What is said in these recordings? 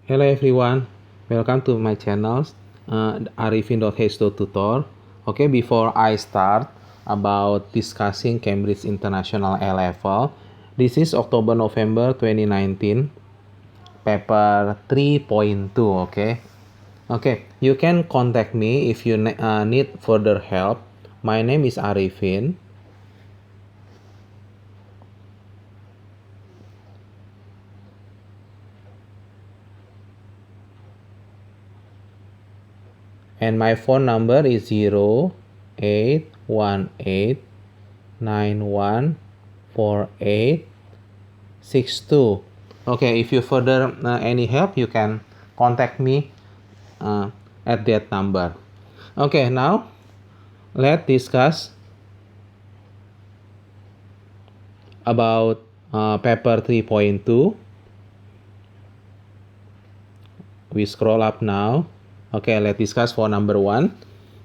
Hello everyone, welcome to my channel arifin.h2tutor. Okay, before I start about discussing Cambridge International A-Level, this is October-November 2019, paper 3.2, okay? Okay, you can contact me if you need further help. My name is Arifin. And my phone number is 0818914862. Okay, if you further any help, you can contact me at that number. Okay, now let's discuss about paper 3.2. We scroll up now. Okay, let's discuss for number 1.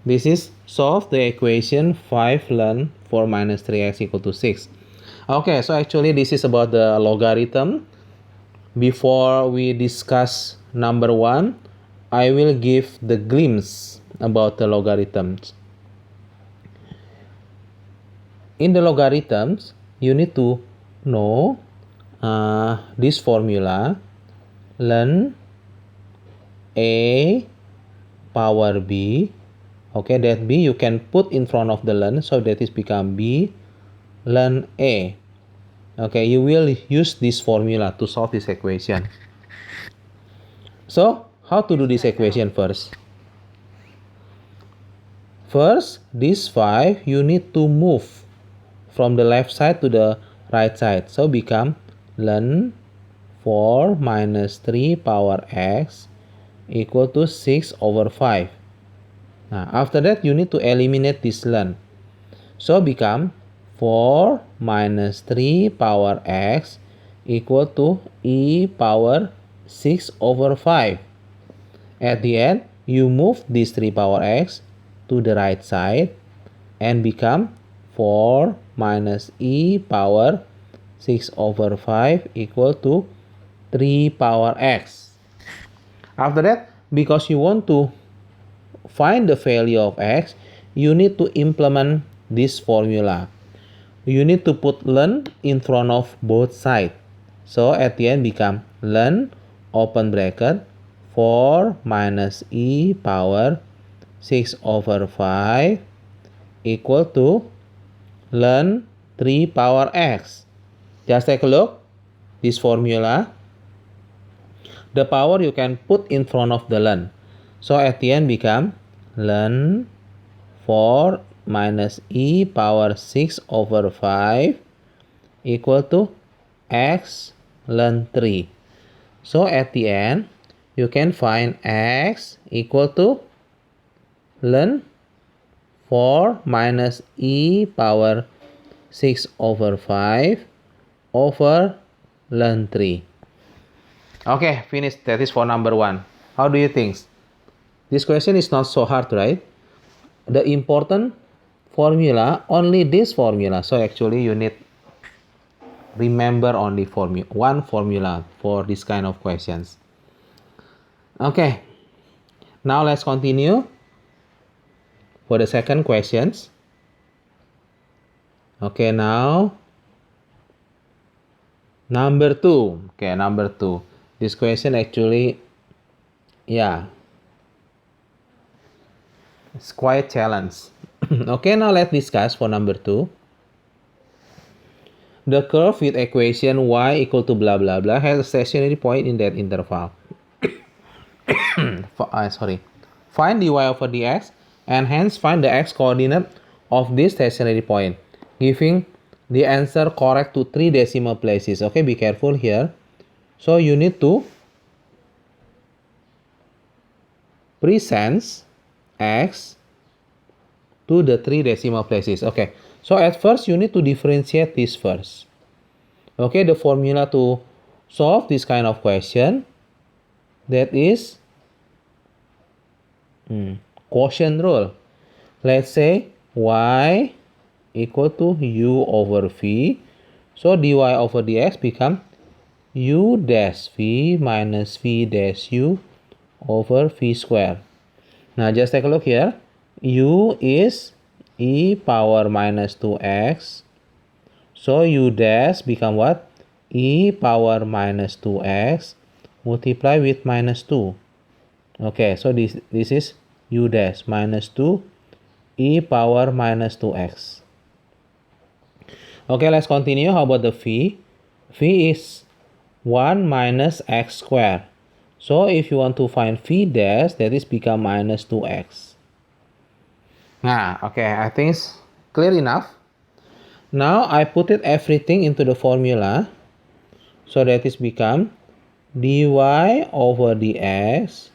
This is solve the equation 5 ln 4 minus 3x equal to 6. Okay, so actually this is about the logarithm. Before we discuss number 1, I will give the glimpse about the logarithms. In the logarithms, you need to know this formula, ln a power b. Okay, that b you can put in front of the ln, so that is become b ln a. Okay, you will use this formula to solve this equation. So, how to do this equation first? First, this 5 you need to move from the left side to the right side. So, become ln 4 minus 3 power x equal to 6 over 5. Now, after that, you need to eliminate this ln. So, become 4 minus 3 power x equal to e power 6 over 5. At the end, you move this 3 power x to the right side and become 4 minus e power 6 over 5 equal to 3 power x. After that, because you want to find the value of x, you need to implement this formula. You need to put ln in front of both sides. So at the end become ln open bracket 4 minus e power 6 over 5 equal to ln 3 power x. Just take a look. This formula, the power you can put in front of the ln. So at the end become ln 4 minus e power 6 over 5 equal to x ln 3. So at the end, you can find x equal to ln 4 minus e power 6 over 5 over ln 3. Okay, finished. That is for number 1. How do you think? This question is not so hard, right? The important formula, only this formula. So actually you need remember only one formula for this kind of questions. Okay, now let's continue for the second questions. Okay, now number 2. Okay, number 2. This question actually, yeah, it's quite challenge. Okay, now let's discuss for number 2. The curve with equation y equal to blah blah blah has a stationary point in that interval. Find dy over dx and hence find the x coordinate of this stationary point, giving the answer correct to 3 decimal places. Okay, be careful here. So you need to present x to the 3 decimal places. Okay, so at first you need to differentiate this first. Okay, the formula to solve this kind of question, that is quotient rule. Let's say y equal to u over v. So dy over dx become u dash v minus v dash u over v square. Now just take a look here. U is e power minus 2x. So u dash become what? E power minus 2x multiply with minus 2. Okay, so this is u dash minus 2 e power minus 2x. Okay, let's continue. How about the v? V is 1 minus x squared. So if you want to find v dash, that is become minus 2x. Nah, okay, I think it's clear enough. Now I put it everything into the formula. So that is become dy over dx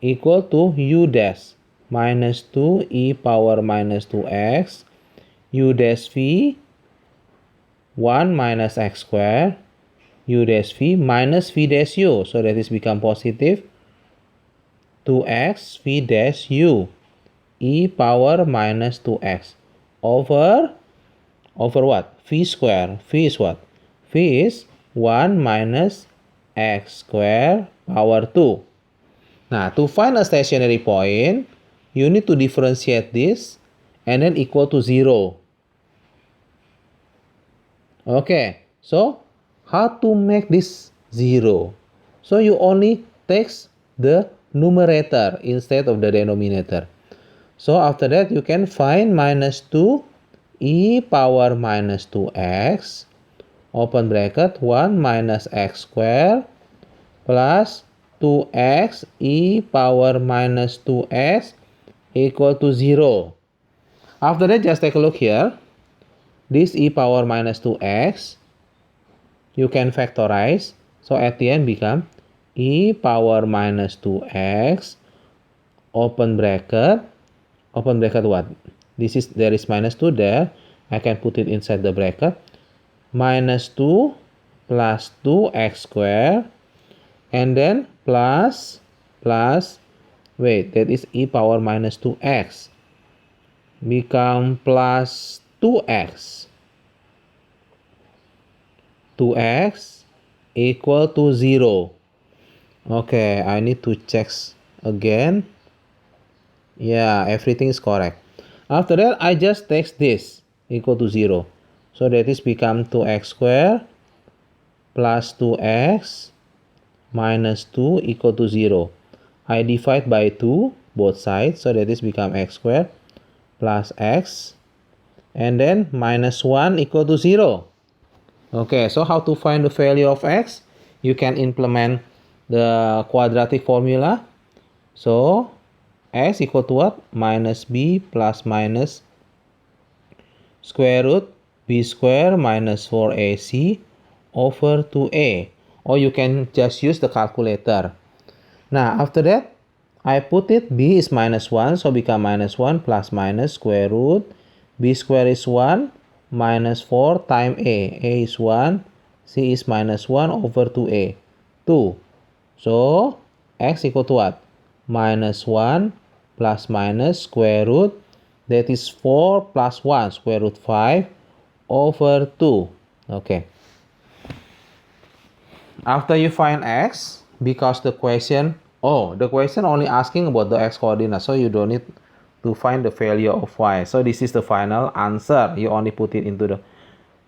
equal to u dash minus 2 e power minus 2x u dash v 1 minus x squared u dash v minus v dash u. So that is become positive 2x v dash u e power minus 2x over what? V square. V is what? V is 1 minus x squared power 2. Now, to find a stationary point, you need to differentiate this and then equal to 0. Okay, so how to make this 0? So you only take the numerator instead of the denominator. So after that, you can find minus 2 e power minus 2x open bracket 1 minus x squared plus 2x e power minus 2x equal to 0. After that, just take a look here. This e power minus 2x, you can factorize. So at the end become e power minus 2x open bracket what? There is minus 2 there. I can put it inside the bracket. Minus 2 plus 2x squared and then plus wait, that is e power minus 2x become plus 2x equal to 0. Okay, I need to check again. Yeah, everything is correct. After that, I just take this equal to 0. So that is become 2x squared plus 2x minus 2 equal to 0. I divide by 2 both sides. So that is become x squared plus x. And then minus 1 equal to 0. Okay, so how to find the value of x? You can implement the quadratic formula. So x equal to what? Minus b plus minus square root b square minus 4ac over 2a. Or you can just use the calculator. Now after that, I put it b is minus 1. So become minus 1 plus minus square root. B square is 1 minus 4 times a. A is 1. C is minus 1 over 2a. 2. So x equal to what? Minus 1 plus minus square root. That is 4 plus 1 square root 5 over 2. Okay. After you find x, because the question only asking about the x coordinate, so you don't need to find the value of y. So this is the final answer. You only put it into the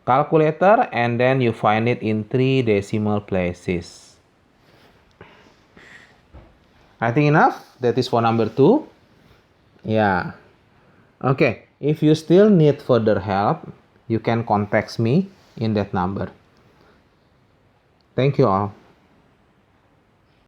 calculator and then you find it in 3 decimal places. I think enough. That is for number 2. Yeah. Okay. If you still need further help, you can contact me in that number. Thank you all.